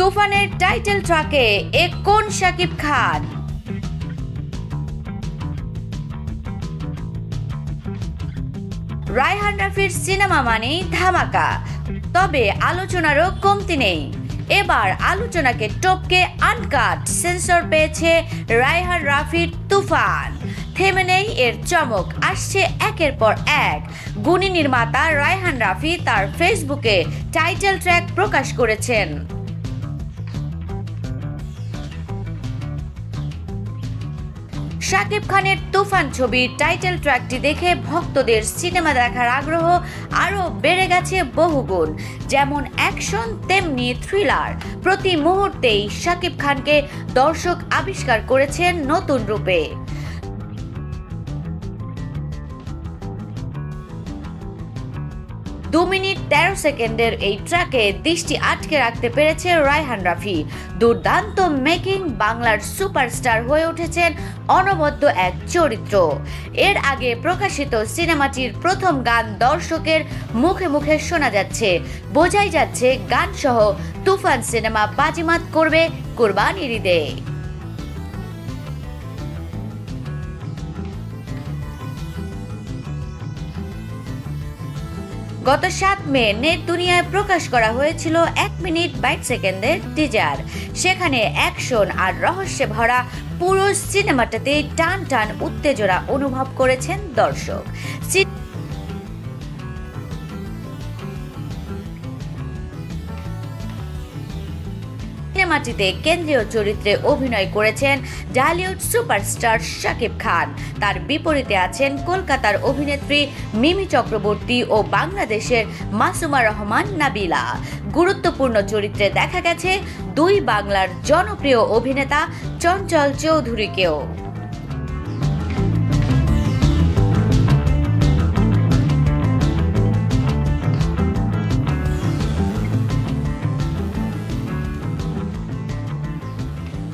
তুফানের টাইটেল ট্র্যাকে এ কোন শাকিব খান? রায়হান রাফির সিনেমা মানেই ধামাকা, তবে আলোচনারও কমতি নেই। এবার আলোচনাকে টপকে আনকাট সেন্সর পেয়েছে রায়হান রাফির তুফান। থেমে নেই এর চমক, আসছে একের পর এক। গুণী নির্মাতা রায়হান রাফি তার ফেসবুকে টাইটেল ট্র্যাক প্রকাশ করেছেন। শাকিব খানের তুফান ছবির টাইটেল ট্র্যাকটি দেখে ভক্তদের সিনেমা দেখার আগ্রহ আরও বেড়ে গেছে বহুগুণ। যেমন অ্যাকশন তেমনি থ্রিলার, প্রতি মুহূর্তেই শাকিব খানকে দর্শক আবিষ্কার করেছেন নতুন রূপে। 2 মিনিট 13 সেকেন্ডের এই ট্র্যাকে দৃষ্টি আটকে রাখতে পেরেছে রায়হান রাফি। দুর্দান্ত মেকিং, বাংলার সুপারস্টার হয়ে উঠেছেন অনবদ্য এক চরিত্র। এর আগে প্রকাশিত সিনেমাটির প্রথম গান দর্শকের মুখে মুখে শোনা যাচ্ছে, বোঝাই যাচ্ছে গান সহ তুফান সিনেমা বাজিমাত করবে কুরবানির ঈদে। গত 7 মে নেট দুনিয়ায় প্রকাশ করা হয়েছিল 1 মিনিট 22 সেকেন্ডের টিজার। সেখানে অ্যাকশন আর রহস্যে ভরা পুরো সিনেমাটাতে টান টান উত্তেজনা অনুভব করেছেন দর্শক। সিনেমাটিতে কেন্দ্রীয় চরিত্রে অভিনয় করেছেন ঢালিউড সুপারস্টার শাকিব খান। তার বিপরীতে আছেন কলকাতার অভিনেত্রী মিমি চক্রবর্তী ও বাংলাদেশের মাসুমা রহমান নাবিলা। গুরুত্বপূর্ণ চরিত্রে দেখা গেছে দুই বাংলার জনপ্রিয় অভিনেতা চঞ্চল চৌধুরীকেও।